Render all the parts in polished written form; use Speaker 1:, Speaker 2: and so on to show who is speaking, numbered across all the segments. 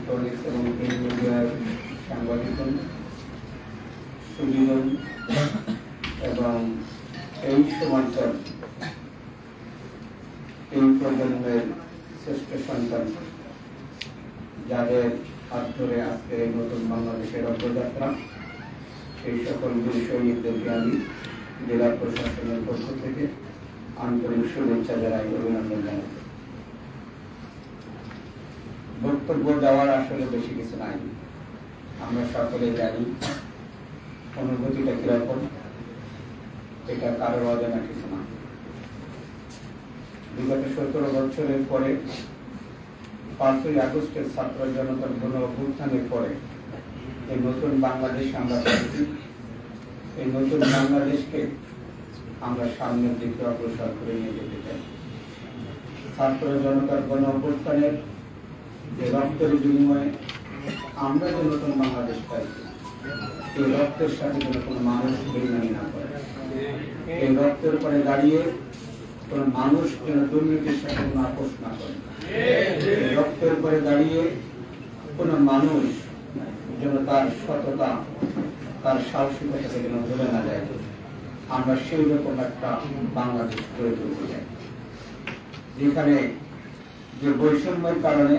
Speaker 1: Electronics এবং print মিডিয়ার সাংবাদিক সুবিধন এবং এই সমান্তর এই প্রজন্মের শ্রেষ্ঠ সন্তান যাদের হাত ধরে আজকে এই নতুন বাংলাদেশের অগ্রযাত্রা, সেই সকল বীর সৈনিকদেরকে আমি জেলা প্রশাসনের পক্ষ থেকে আন্তরিক শুভেচ্ছা জানাই, অভিনন্দন জানাই। বক্তব্য দেওয়ার আসলে বেশি কিছু নাই, আমরা সকলে জানি অনুভূতিটা কিরকম, এটা কারোর অজানা কিছু না। বিগত 17 বছরের পরে 5ই আগস্টের ছাত্র জনতার গণ অভ্যুত্থানের পরে এই নতুন বাংলাদেশ আমরা পাচ্ছি। এই নতুন বাংলাদেশকে আমরা সামনের দিকে অগ্রসর করে নিয়ে যেতে চাই। ছাত্র জনতার গণ অভ্যুত্থানের যে রক্তের বিনিময়ে আমরা যে নতুন বাংলাদেশ পাইছি, এই রক্তের সাথে যেন কোনো মানুষ বেইমানি না করে, এই রক্তের উপরে দাঁড়িয়ে কোন মানুষ যেন দুর্নীতির সাথে কোনো আপোষ না করে, এই রক্তের উপরে দাঁড়িয়ে কোন মানুষ যেন তার সততা, তার সাহসিকতাকে যেন ভুলে না যায়। আমরা সেই রকম একটা বাংলাদেশ গড়ে তুলতে চাই, যেখানে যে বৈষম্যের কারণে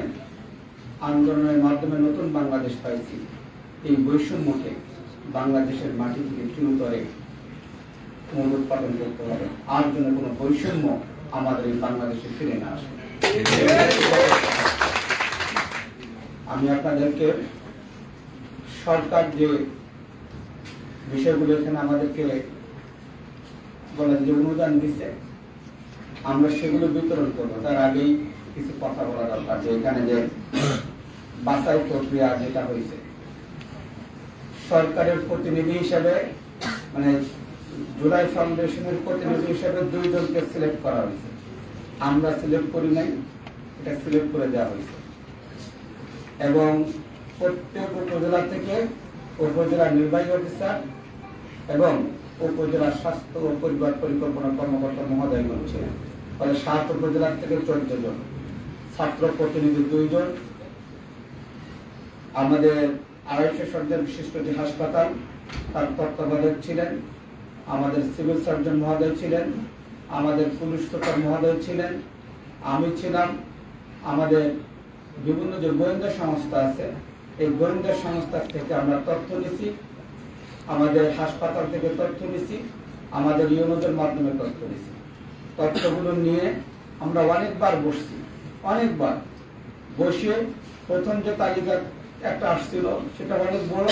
Speaker 1: আন্দোলনের মাধ্যমে নতুন বাংলাদেশ পাইছি, এই বৈষম্যকে বাংলাদেশের মাটি থেকে চিরতরে মূলোৎপাদন করতে হবে, আর যেন কোনো বৈষম্য আমাদের এই বাংলাদেশে ফিরে না আসে। আমি আপনাদেরকে সরকার যে বিষয়গুলো এখানে আমাদেরকে বলেন যে অনুদান দিচ্ছে, আমরা সেগুলো বিতরণ করবো। তার আগেই কিছু কথা বলা দরকার যে এখানে যে বাছাই প্রক্রিয়া যেটা হয়েছে, সরকারের প্রতিনিধি হিসেবে মানে জুলাই ফাউন্ডেশনের প্রতিনিধি হিসেবে 2 জনকে সিলেক্ট করা হয়েছে। আমরা সিলেক্ট করি নাই, এটা সিলেক্ট করে দেওয়া হয়েছে। এবং প্রত্যেক উপজেলা থেকে উপজেলা নির্বাহী অফিসার এবং উপজেলা স্বাস্থ্য ও পরিবার পরিকল্পনা কর্মকর্তা মহোদয়গণ ছিলেন। ফলে 7 উপজেলা থেকে 14 জন, ছাত্র প্রতিনিধি 2 জন, আমাদের 250 শয্যার বিশিষ্ট যে হাসপাতাল তার তত্ত্বাবধায়ক ছিলেন, আমাদের সিভিল সার্জন মহোদয় ছিলেন, আমাদের পুলিশ সুপার মহোদয় ছিলেন, আমি ছিলাম। আমাদের বিভিন্ন যে গোয়েন্দা সংস্থা আছে, এই গোয়েন্দা সংস্থা থেকে আমরা তথ্য নিছি, আমাদের হাসপাতাল থেকে তথ্য নিছি, আমাদের ইউনোদের মাধ্যমে তথ্য নিছি। তথ্যগুলো নিয়ে আমরা অনেকবার বসছি, অনেকবার বসে প্রথম যে তালিকা একটা আসছিল সেটা অনেক বড়,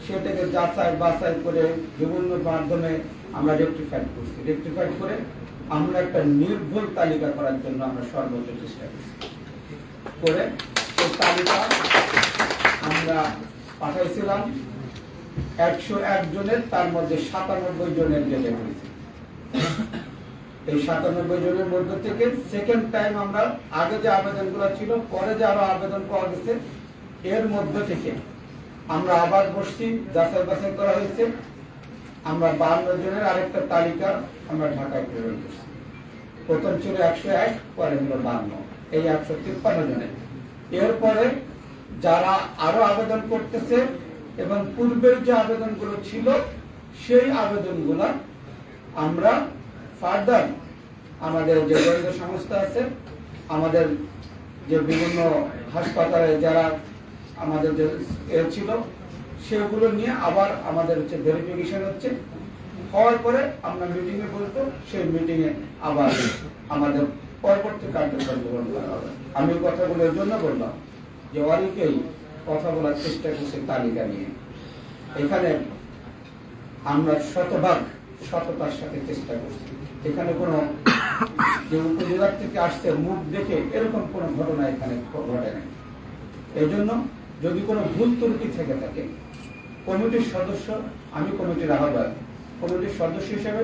Speaker 1: সেটাকে যাচাই বাছাই করে বিভিন্ন মাধ্যমে আমরা রেকটিফাইড করছি। রেকটিফাইড করে আমরা একটা নির্ভুল তালিকা করার জন্য আমরা সর্বোচ্চ চেষ্টা করছি। করে এই তালিকা আমরা পাঠাইছিলাম 101 জনের, তার মধ্যে 97 জনের যেতে হয়েছে। এই 97 জনের মধ্যে থেকে সেকেন্ড টাইম আমরা আগে যে আবেদনগুলো ছিল, পরে যে আরো আবেদন পাওয়া গেছে, এর মধ্যে থেকে আমরা আবার বসছি, যাচাই বাছাই করা হয়েছে। আমরা 52 জনের আরেকটা তালিকা আমরা ঢাকায় প্রেরণ করছি। প্রথম ছিল 101, পরে হলো 52, এই 153 জনের। এরপরে যারা আরো আবেদন করতেছে এবং পূর্বের যে আবেদনগুলো ছিল, সেই আবেদনগুলো আমরা ফার্দার আমাদের যে গোয়েন্দা সংস্থা আছে, আমাদের যে বিভিন্ন হাসপাতালে যারা আমাদের যে ছিল, সেগুলো নিয়ে আবার আমাদের হচ্ছে ভেরিফিকেশন হচ্ছে। হওয়ার পরে আমরা মিটিংয়ে বলবো, সেই মিটিংয়ে আবার আমাদের পরবর্তী কার্যক্রম গ্রহণ করা হবে। আমি কথাগুলো এর জন্য বললাম যে অনেকেই কথা বলার চেষ্টা করছে তালিকা নিয়ে। এখানে আমরা শতভাগ সততার সাথে চেষ্টা করছি। এখানে কোনো যে উপজেলা থেকে আসছে মুখ দেখে এরকম কোনো ঘটনা এখানে ঘটে নাই। এই জন্য যদি কোনো ভুল ত্রুটি থেকে থাকে, কমিটির সদস্য, আমি কমিটির আহ্বায়ক, কমিটির সদস্য হিসেবে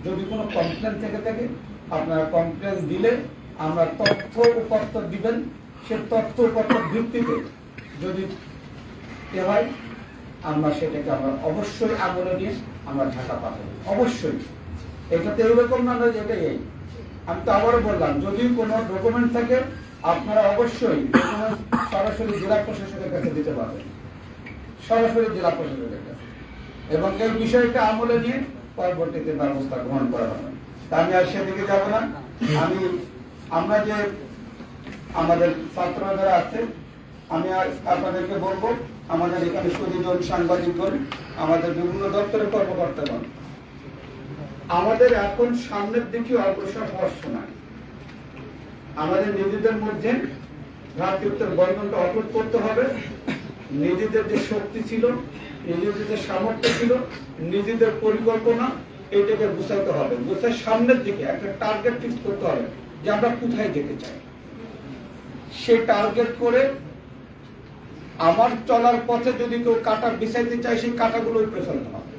Speaker 1: যদি কোনো কমপ্লেন থেকে থাকে, আপনারা কমপ্লেন দিলে আমরা তথ্য উপাত্ত দিবেন। সে তথ্য উপাত্ত ভিত্তিতে যদি হয়, আমরা সেটাকে আমরা অবশ্যই আমলে নিয়ে আমরা ঢাকা পাঠাবো, অবশ্যই। এটাতে এরকম না যে এটাই। আমি তো আবারও বললাম, যদি কোনো ডকুমেন্ট থাকে আপনারা অবশ্যই সরাসরি জেলা প্রশাসনের কাছে দিতে পারবেন, সরাসরি জেলা প্রশাসনের কাছে, এবং এই বিষয়টা আমলে নিয়ে পরবর্তীতে ব্যবস্থা গ্রহণ করা হবে। আমি আর সেদিকে যাব না। আমরা যে আমাদের ছাত্ররা যারা আছে, আমি আপনাদেরকে বলবো, আমাদের এখানে সুদীজন সাংবাদিকগণ, আমাদের বিভিন্ন দপ্তরের কর্মকর্তাগণ, আমাদের এখন সামনের দিকে অগ্রসর হওয়ার সময় আমাদের নিজেদের মধ্যে ভ্রাতৃত্বের বন্ধনটা অটুট করতে হবে। নিজেদের যে শক্তি ছিল, নিজেদের যে সামর্থ্য ছিল, নিজেদের পরিকল্পনা, এইটাকে গুছাইতে হবে। গুছাই সামনের দিকে একটা টার্গেট ফিক্স করতে হবে যে আমরা কোথায় যেতে চাই। সেই টার্গেট করে আমার চলার পথে যদি কেউ কাঁটা বিছাইতে চায়, সেই কাঁটাগুলোই পেছাতে হবে।